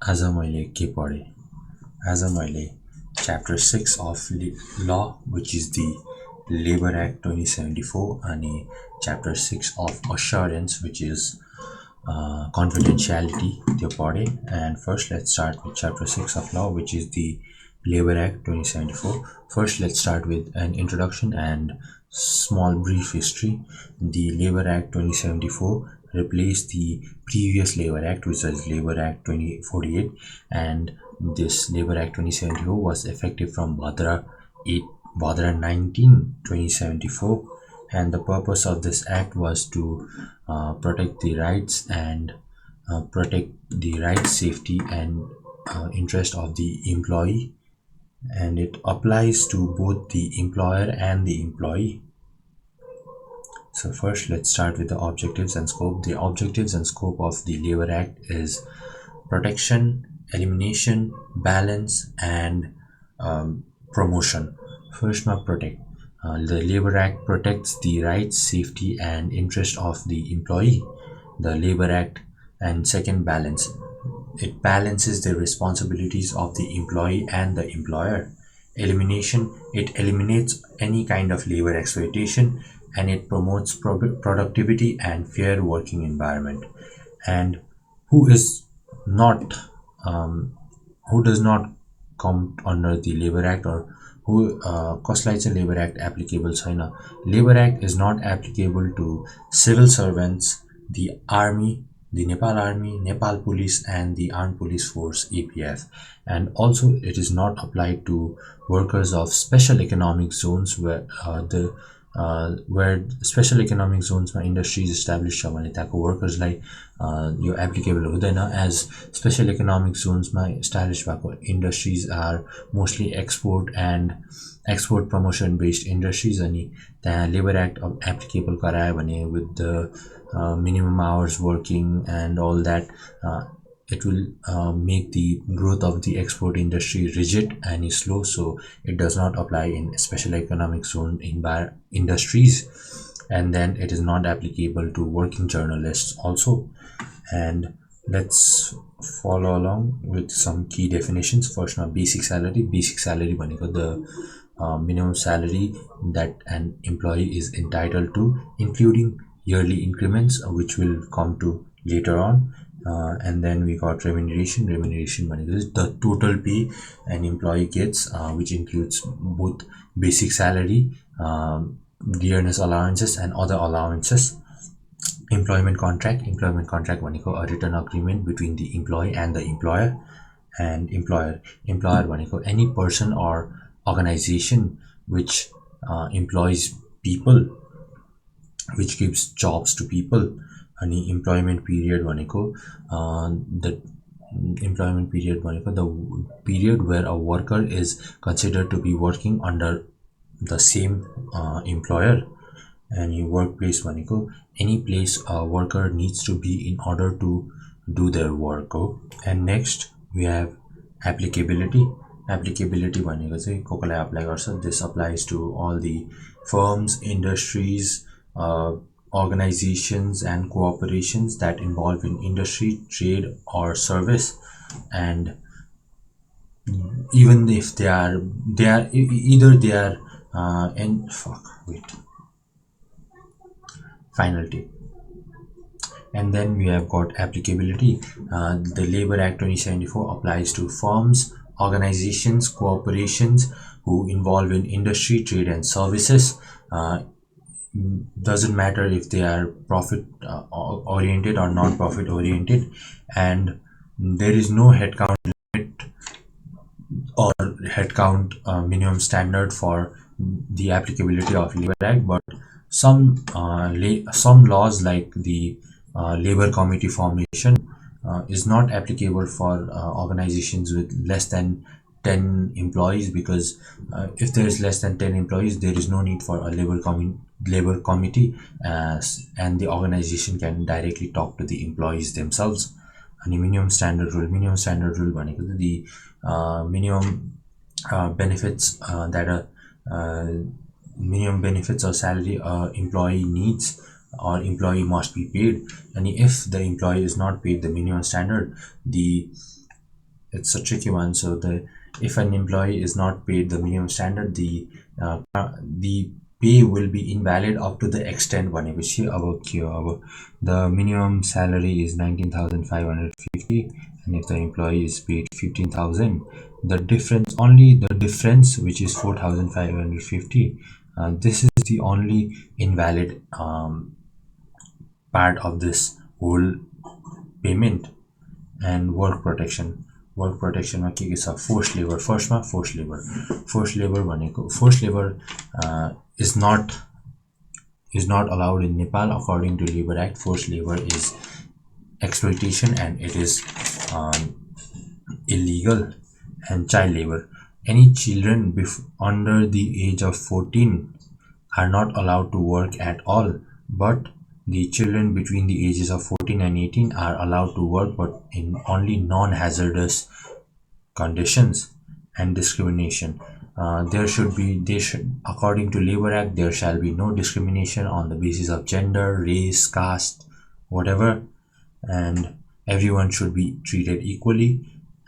आज मैले के पढेँ? आज मैले Chapter 6 of Law, which is the Labor Act 2074, and Chapter 6 of Assurance, which is confidentiality, त्यो पढेँ. And first, let's start with Chapter 6 of Law, which is the Labor Act 2074. First, let's start with an introduction and small brief history. The Labor Act 2074 replaced the previous Labor Act, which was Labor Act 2048, and this Labor Act 2074 was effective from Bhadra 19, 2074, and the purpose of this act was to protect the rights and protect the rights, safety, and interest of the employee, and it applies to both the employer and the employee. So first, let's start with the objectives and scope. The objectives and scope of the Labor Act is protection, elimination, balance, and promotion. First, not protect. The Labor Act protects the rights, safety, and interest of the employee. The Labor Act, and second, balance. It balances the responsibilities of the employee and the employer. Elimination, it eliminates any kind of labor exploitation, and it promotes productivity and fair working environment. And who is not who does not come under the Labor Act, or who कसलाई चाहिँ Labor Act applicable छैन? Labor Act is not applicable to civil servants, the army, the Nepal Army, Nepal Police, and the Armed Police Force (APF), and also it is not applied to workers of special economic zones where special economic zones industries established छ भने त्यहाँको वर्कर्सलाई यो applicable हुँदैन. As special economic जोन्समा establish भएको industries are mostly export promotion based industries, अनि त्यहाँ लेबर एक्ट एप्लिकेबल गरायो भने with the minimum hours working and all that, it will make the growth of the export industry rigid and slow, so it does not apply in special economic zone industries. And then it is not applicable to working journalists also. And let's follow along with some key definitions. First, now basic salary. Basic salary भनेको the minimum salary that an employee is entitled to, including yearly increments, which will come to later on. And then we got remuneration. Remuneration भनेको the total pay an employee gets, which includes both basic salary, dearness allowances, and other allowances. Employment contract. Employment contract भनेको a written agreement between the employee and the employer. And employer भनेको any person or organization which employs people, which gives jobs to people. Ani employment period भनेको the employment period भनेको the period where a worker is considered to be working under the same employer. And workplace भनेको any place a worker needs to be in order to do their work. And next we have applicability. Applicability भनेको चाहिँ कसलाई apply गर्छ? This applies to all the firms, industries, organizations, and corporations that involve in industry, trade, or service. And even if they are either they are finality. And then we have got applicability. The Labor Act 2074 applies to firms, organizations, corporations who involve in industry, trade, and services. Doesn't matter if they are profit oriented or non-profit oriented, and there is no headcount limit or headcount minimum standard for the applicability of Labor Act. But some laws like the labor committee formation is not applicable for organizations with less than 10 employees, because if there is less than 10 employees, there is no need for a labor committee, and the organization can directly talk to the employees themselves. And minimum standard rule भनेको the minimum benefits that minimum benefits or salary employee needs or employee must be paid. And if the employee is not paid the minimum standard, the it's a tricky one. So the if an employee is not paid the minimum standard, the pay will be invalid up to the extent भनेपछि अब के हो अब the minimum salary is 19,550 and if the employee is paid 15,000, the difference which is 4,550, this is the only invalid part of this whole payment. And work protectionमा के छ forced labor. फर्स्टमा forced labor भनेको forced labor is not allowed in Nepal according to Labor Act. Forced labor is exploitation and it is illegal. And child labor, any children under the age of 14 are not allowed to work at all, but the children between the ages of 14 and 18 are allowed to work, but in only non-hazardous conditions. And discrimination, according to Labor Act, there shall be no discrimination on the basis of gender, race, caste, whatever, and everyone should be treated equally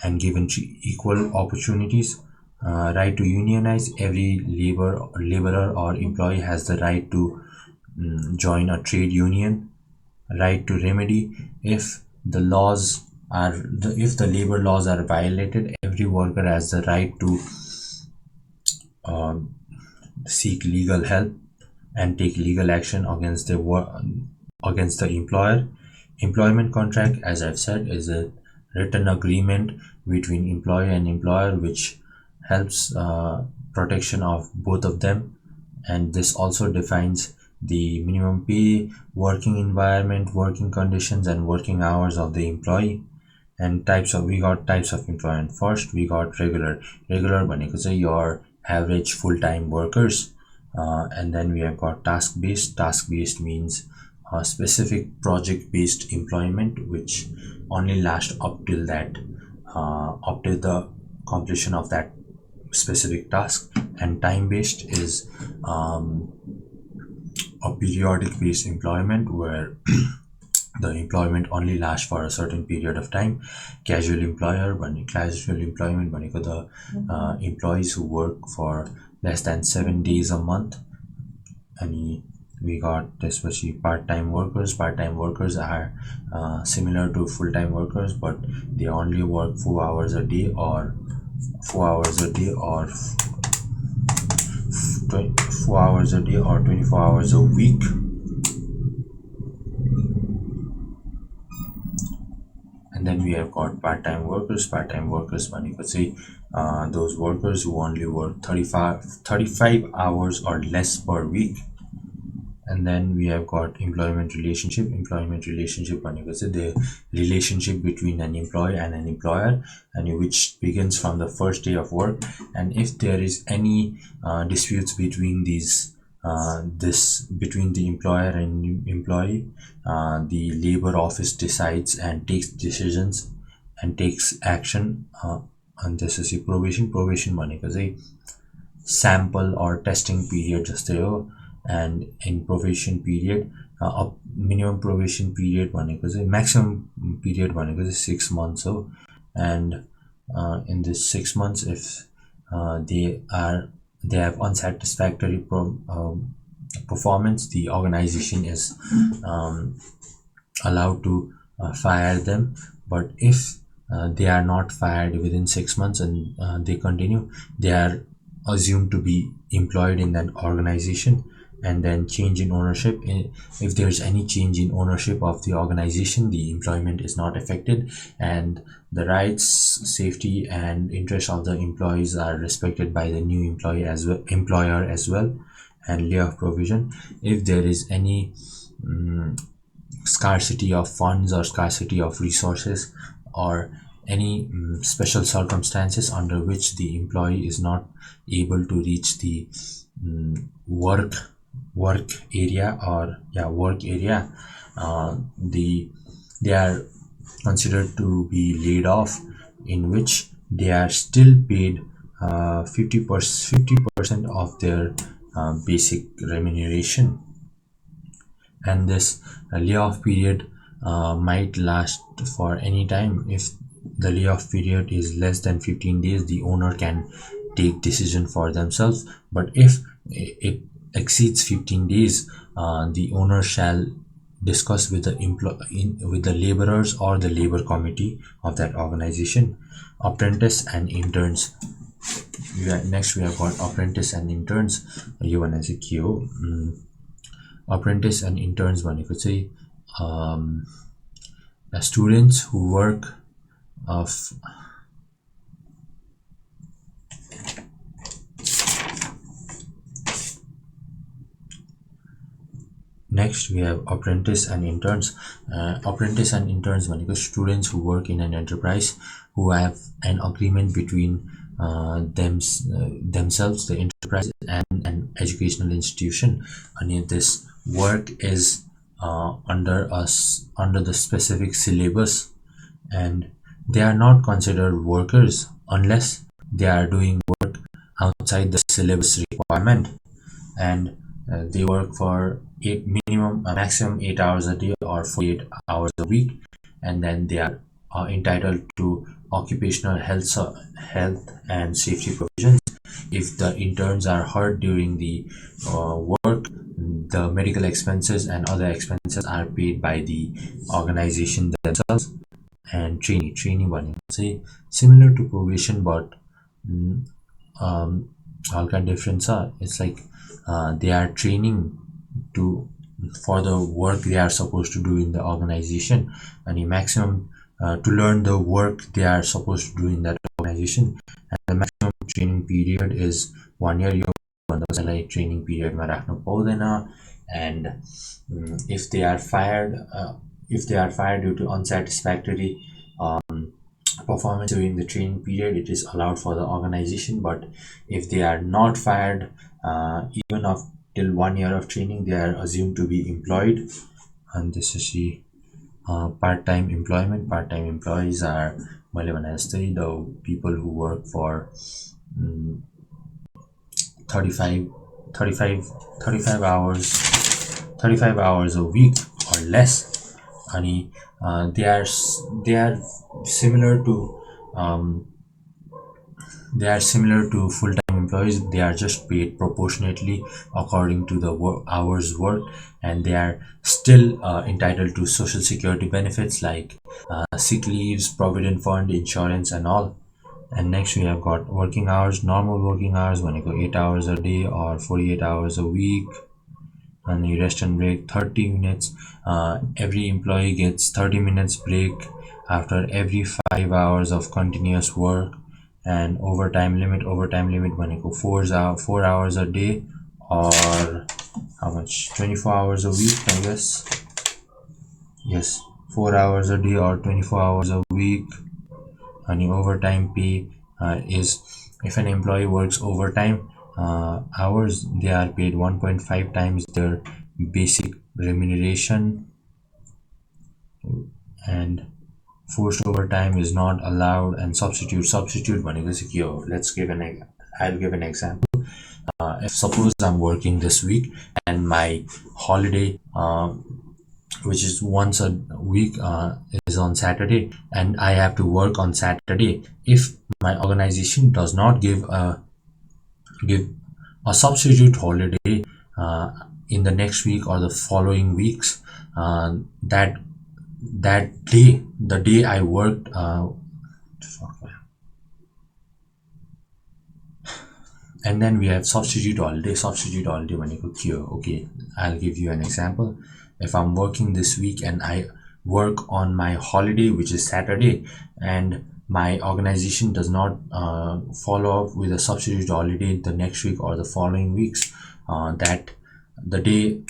and given equal opportunities. Right to unionize, every laborer or employee has the right to join a trade union. Right to remedy, if the labor laws are violated, every worker has the right to seek legal help and take legal action against the employer. Employment contract, as I've said, is a written agreement between employer and employer which helps protection of both of them, and this also defines the minimum pay, working environment, working conditions, and working hours of the employee. And we got types of employment. First we got regular भनेको चाहिँ your average full-time workers, and then we have got task based means specific project based employment which only lasts up till the completion of that specific task. And time based is a periodic based employment where the employment only lasts for a certain period of time. Casual employment भनेको the employees who work for less than 7 days a month. And we got त्यसपछि part-time workers are similar to full-time workers, but they only work 4 hours a day or 4 hours a day or 4 hours a day or 24 hours a week. And then we have got part-time workers भनेको चाहिँ those workers who only work 35 hours or less per week. And then we have got employment relationship भनेको चाहिँ the relationship between an employee and an employer, and which begins from the first day of work. And if there is any disputes between between the employer and employee, the labor office decides and takes decisions and takes action. And this is probation भनेको चाहिँ sample or testing period जस्तै हो. And in probation period, minimum probation period भनेको चाहिँ maximum period भनेको चाहिँ 6 months हो. And in this 6 months, if they have unsatisfactory performance, the organization is allowed to fire them. But if they are not fired within 6 months and they continue, they are assumed to be employed in that organization. And then change in ownership, if there's any change in ownership of the organization, the employment is not affected, and the rights, safety, and interests of the employees are respected by the new employer as well. And layoff provision, if there is any scarcity of funds or scarcity of resources or any special circumstances under which the employee is not able to reach the work area, they are considered to be laid off, in which they are still paid 50% of their basic remuneration. And this layoff period might last for any time. If the layoff period is less than 15 days, the owner can take decision for themselves. But if it exceeds 15 days, the owner shall discuss with the with the laborers or the labor committee of that organization. Apprentice and interns. Next we have got apprentice and interns. यो भने चाहिँ के हो? Apprentice and interns भनेको चाहिँ students who work of Next we have apprentice and interns. Apprentice and interns भनेको students who work in an enterprise who have an agreement between themselves, the enterprise, and an educational institution. And this work is under the specific syllabus, and they are not considered workers unless they are doing work outside the syllabus requirement, and they work for maximum 8 hours a day or 48 hours a week, and then they are entitled to occupational health and safety provisions. If the interns are hurt during the work, the medical expenses and other expenses are paid by the organization themselves. And trainee भनेको चाहिँ similar to probation, but हल्का different छ. It's like they are training for the work they are supposed to do in the organization, and maximum to learn the work they are supposed to do in that organization, and the maximum training period is 1 year. यो भन्दा चाहिँ training period मा राख्नु पाउँदैन. And if they are fired due to unsatisfactory performance during the training period, it is allowed for the organization. But if they are not fired even till 1 year of training, they are assumed to be employed. And this is the part-time employment. Part-time employees are मैले भने जस्तै the people who work for 35 hours a week or less. And they are similar to full-time employees. They are just paid proportionately according to the hours worked, and they are still entitled to social security benefits like sick leaves, provident fund, insurance, and all. And next we have got working hours. Normal working hours भनेको 8 hours a day or 48 hours a week. And the rest and break 30 minutes. Every employee gets 30 minutes break after every 5 hours of continuous work. And overtime limit भनेको 4 hours a day, or how much, 24 hours a week, I guess. Yes, 4 hours a day or 24 hours a week. And the overtime pay is if an employee works overtime hours, they are paid 1.5 times their basic remuneration. And forced overtime is not allowed. And substitute भनेको चाहिँ के हो? I'll give an example. If suppose I'm working this week and my holiday which is once a week is on Saturday, and I have to work on Saturday. If my organization does not give a substitute holiday in the next week or the following weeks, that day, the day I worked and then we have substitute holiday भनेको के हो? Okay, I'll give you an example. If I'm working this week and I work on my holiday, which is Saturday, and my organization does not follow up with a substitute holiday the next week or the following weeks, that the day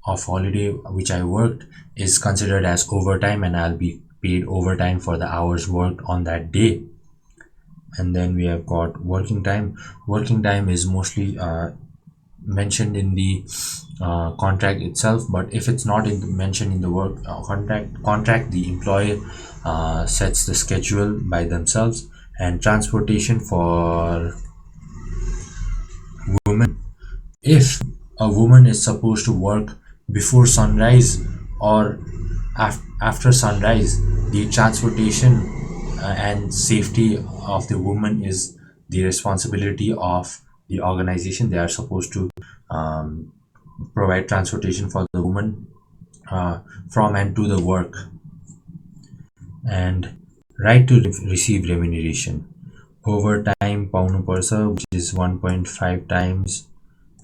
of holiday which I worked is considered as overtime, and I'll be paid overtime for the hours worked on that day. And then we have got working time. Working time is mostly mentioned in the contract itself, but if it's not mentioned in the work contract, the employer sets the schedule by themselves. And transportation for women, if a woman is supposed to work before sunrise or after sunrise, the transportation and safety of the woman is the responsibility of the organization. They are supposed to um, provide transportation for the woman uh, from and to the work, and right to receive remuneration. Overtime पाउनु पर्छ, which is 1.5 times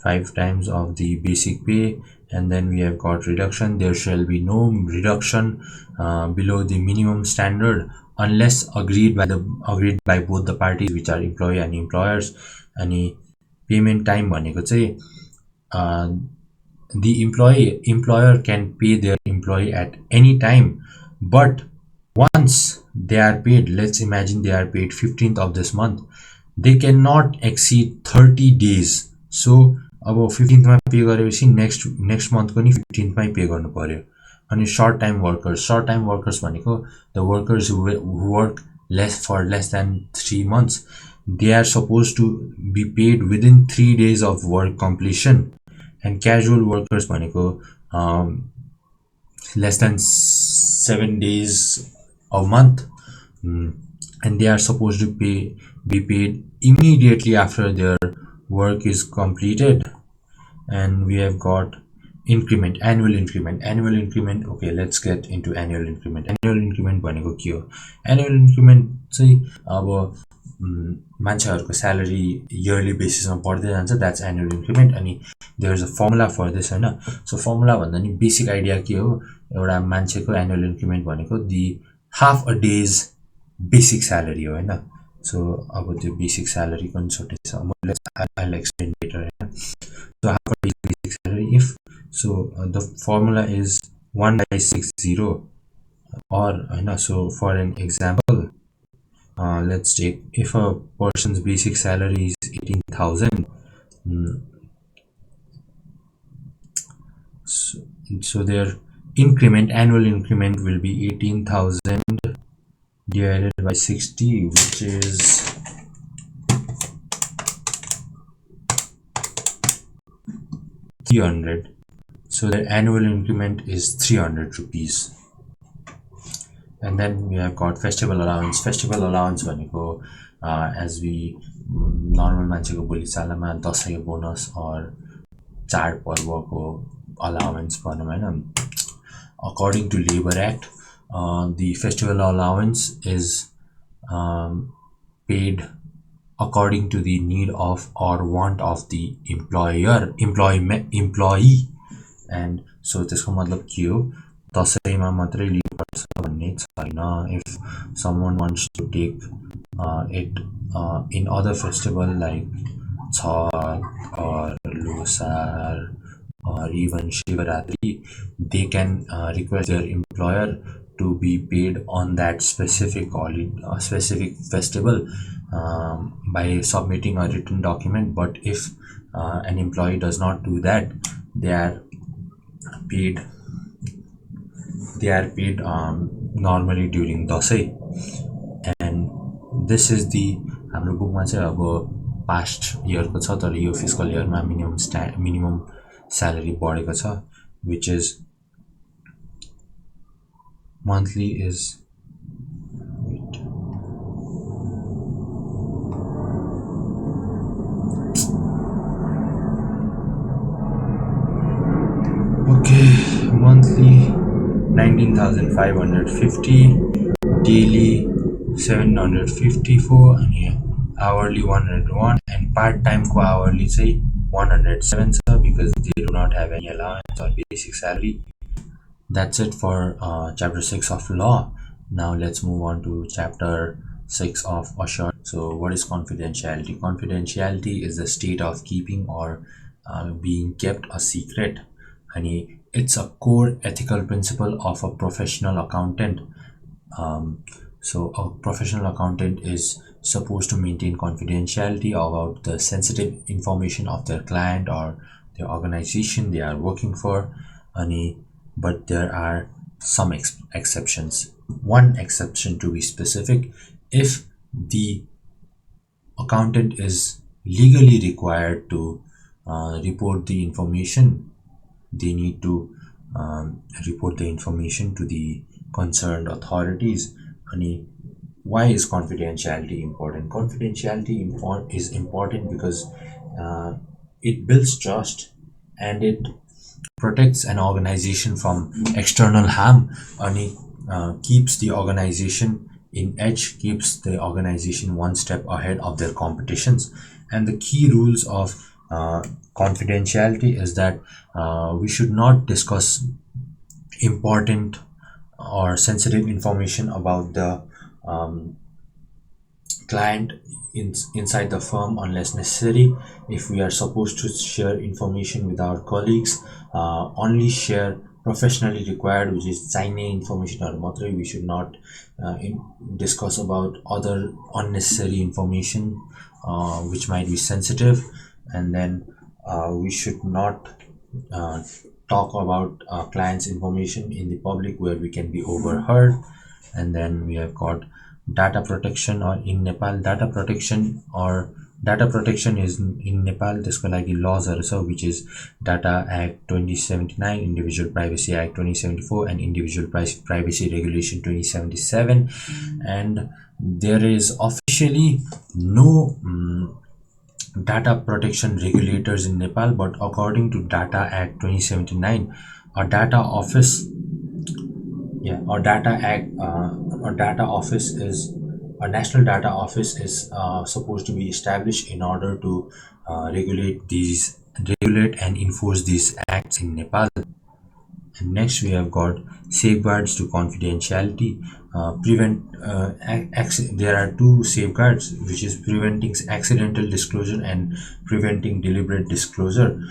5 times of the basic pay. And then we have got reduction. There shall be no reduction below the minimum standard unless agreed by both the parties, which are employee and employers. अनि payment time भनेको चाहिँ the employer can pay their employee at any time, but once they are paid, let's imagine they are paid 15th of this month, they cannot exceed 30 days. So अब 15th मा पे गरेपछि next मन्थको नि 15th मै पे गर्नु पर्यो. अनि short time workers भनेको the workers who work less than 3 months, they are supposed to be paid within 3 days of work completion. And casual workers भनेको less than 7 days a month. And they are supposed to be paid immediately after their work is completed. And we have got annual increment. Okay, let's get into annual increment भनेको के हो? Annual increment चाहिँ अब मान्छेहरूको salary yearly बेसिसमा बढ्दै जान्छ, that's annual increment. अनि there is a formula for this होइन. सो फर्मुला भन्दा नि बेसिक आइडिया के हो, एउटा मान्छेको एनुअल इन्क्रिमेन्ट भनेको the half a days basic salary हो होइन. सो अब त्यो बेसिक स्यालेरी पनि छुट्टै छ, I'll explain later होइन. So half a days basic salary, if so the formula is 1/60 or होइन. So for an example, let's take, if a person's basic salary is 18,000, so their annual increment will be 18,000 divided by 60, which is 300. So their annual increment is 300 rupees. And then we have got festival allowance भनेको as we normal मान्छेको बोलीचालामा दसैँको bonus or चाडपर्वको allowance भनौँ होइन. According to Labor Act, the festival allowance is paid according to the need of or want of the employee. And so त्यसको मतलब के हो, दसैँमा मात्रै लिनुपर्छ भन्ने छैन. If someone wants to take it in other festival like Chhath or Losar or even Shivaratri, they can request their employer to be paid on that specific festival by submitting a written document. But if an employee does not do that, they are paid normally during Dashain. And this is the हाम्रो बुकमा चाहिँ अब past इयरको छ, तर यो fiscal इयरमा minimum salary बढेको छ, which is monthly is okay, monthly 19,550, daily 754, and yeah, hourly 101, and part time को hourly चाहिँ 107 छ, because they do not have any allowance or basic salary. That's it for chapter 6 of law. Now let's move on to chapter 6 of assurance. So what is confidentiality? Confidentiality is the state of keeping or being kept a secret. And it's a core ethical principle of a professional accountant. So a professional accountant is supposed to maintain confidentiality about the sensitive information of their client or the organization they are working for. But there are some exceptions. One exception, to be specific, if the accountant is legally required to report the information, they need to report the information to the concerned authorities. why is confidentiality important? Is important because uh, it builds trust, and it protects an organization from external harm, and it keeps the organization in edge, keeps the organization one step ahead of their competitions. And the key rules of confidentiality is that we should not discuss important or sensitive information about the client inside the firm unless necessary. If we are supposed to share information with our colleagues, only share professionally required, which is चाहिने information or मात्रै. We should not discuss about other unnecessary information which might be sensitive. And then we should not uh, talk about clients information in the public where we can be overheard. And then we have got data protection, or in Nepal data protection is in Nepal त्यसको लागि लजहरू छ, which is Data Act 2079, Individual Privacy Act 2074, and Individual Privacy Regulation 2077. And there is officially no data protection regulators in Nepal, but according to Data Act 2079, a data office, yeah, or data act or data office is a national data office is supposed to be established in order to regulate and enforce these acts in Nepal. And next we have got safeguards to confidentiality. Prevent there are two safeguards, which is preventing accidental disclosure and preventing deliberate disclosure.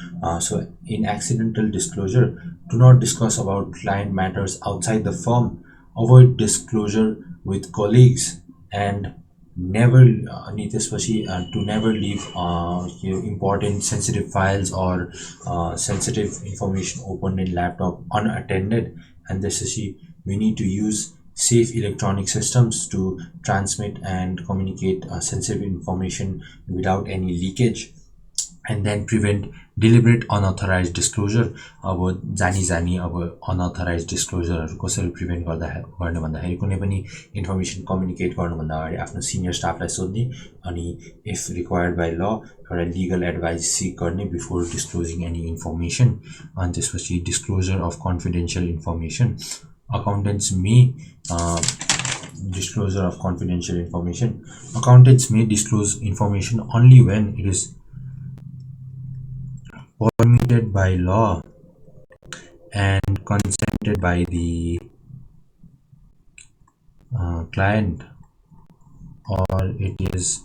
So in accidental disclosure, do not discuss about client matters outside the firm, avoid disclosure with colleagues, and never अनि त्यसपछि to never leave important sensitive files or sensitive information open in laptop unattended. And त्यसपछि we need to use safe electronic systems to transmit and communicate sensitive information without any leakage. And then prevent deliberate unauthorized disclosure. अब जानी जानी अब unauthorise डिस्क्लोजरहरू कसरी prevent गर्ने भन्दाखेरि कुनै पनि इन्फर्मेसन कम्युनिकेट गर्नुभन्दा अगाडि आफ्नो सिनियर स्टाफलाई सोध्ने, अनि इफ रिक्वायर्ड बाई ल एउटा लिगल एडभाइस सिक गर्ने बिफोर डिस्क्लोजिङ एनी इन्फर्मेसन. अनि त्यसपछि disclosure of confidential information. Accountants may disclosure of confidential information. Accountants may disclose information only when it is permitted by law and consented by the client, or it is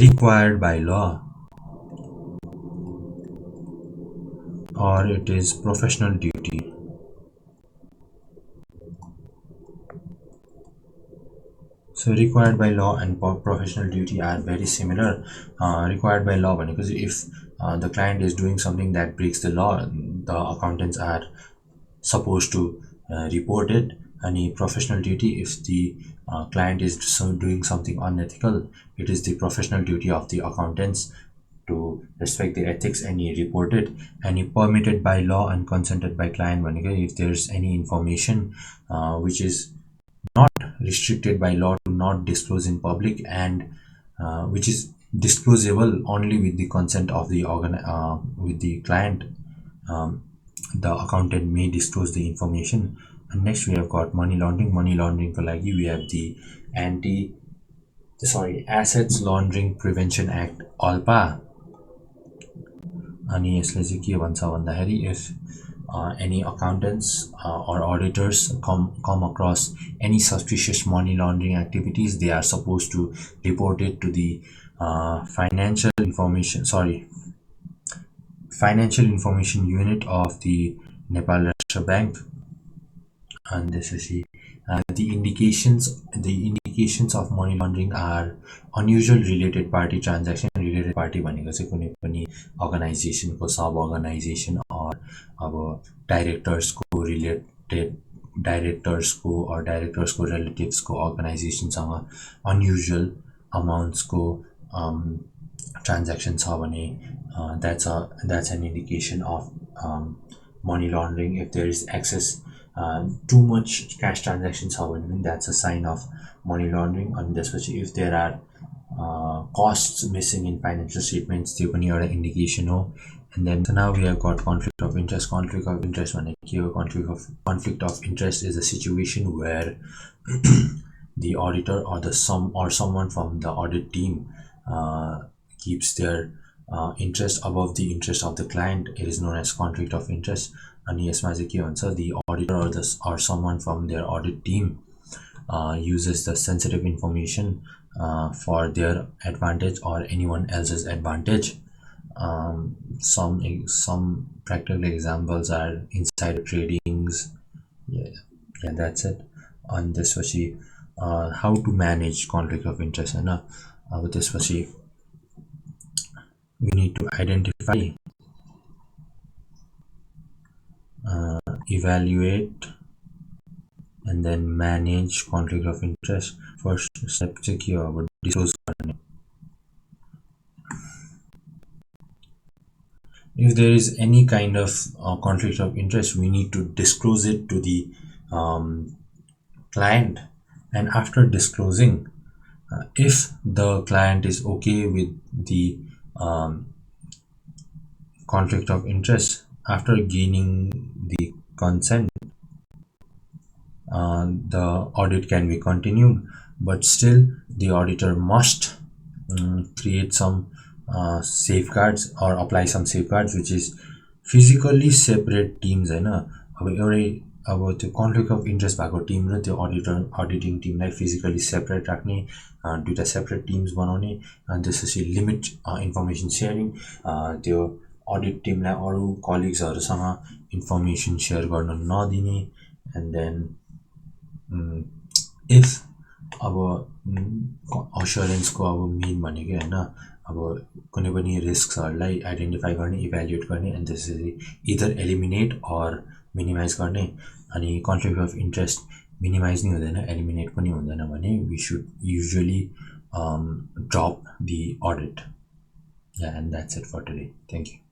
required by law, or it is professional duty. So required by law and professional duty are very similar. Required by law because if the client is doing something that breaks the law, the accountants are supposed to report it. And professional duty, if the client is doing something unethical, it is the professional duty of the accountants to respect the ethics and report it. And permitted by law and consented by client if there's any information which is not restricted by law to not disclose in public, and which is disclosable only with the consent of the with the client, the accountant may disclose the information. And next we have got money laundering. Money laundering ko lagi we have the assets laundering prevention act ALPA. अनि यसले चाहिँ के भन्छ भन्दाखेरि if any accountants or auditors come across any suspicious money laundering activities, they are supposed to report it to the financial information unit of the Nepal Rashtra Bank. And this is the indications of money laundering are unusual related party transaction. Related party भनेको चाहिँ कुनै पनि organization को sub organization or अब directors को related directors को or directors को relatives को organization सँग unusual amounts को transaction छ भने that's an indication of money laundering. If there is excess too much cash transactions छ भने पनि that's a sign of money laundering. अनि त्यसपछि if there are costs missing in financial statements त्यो पनि एउटा indication हो. And then so now we have got conflict of interest. Conflict of interest भनेको के हो? Conflict of interest is a situation where the auditor or the someone from the audit team keeps their interest above the interest of the client. It is known as conflict of interest. अनि यसमा चाहिँ के हुन्छ, the auditor or someone from their audit team uses the sensitive information for their advantage or anyone else's advantage. Some practical examples are insider tradings. Yeah, that's it. On this पछि how to manage conflict of interest होइन. अब त्यसपछि we need to identify, evaluate, and then manage conflict of interest. First step चाहिँ के हो, अब disclose गर्ने. If there is any kind of conflict of interest, we need to disclose it to the client. And after disclosing, if the client is okay with the conflict of interest, after gaining the consent, the audit can be continued, but still the auditor must create some safeguards or apply some safeguards, which is physically separate teams होइन. अब एउटै अब त्यो conflict of interest भएको Tim र त्यो auditing टिमलाई physically separate राख्ने, दुईवटा सेपरेट टिम्स बनाउने. अनि त्यसपछि लिमिट इन्फर्मेसन सेयरिङ, त्यो अडिट टिमलाई अरू कलिग्सहरूसँग इन्फर्मेसन सेयर गर्न नदिने. एन्ड देन इफ अब अस्योरेन्सको अब मेन भनेकै होइन, अब कुनै पनि रिस्कहरूलाई आइडेन्टिफाई गर्ने, इभ्यालुएट गर्ने, अनि त्यसरी इदर एलिमिनेट अर मिनिमाइज गर्ने. अनि कन्फ्लिक्ट अफ इन्ट्रेस्ट मिनिमाइज नै हुँदैन, एलिमिनेट पनि हुँदैन भने we should usually drop the audit. Yeah, and that's it for today. Thank you.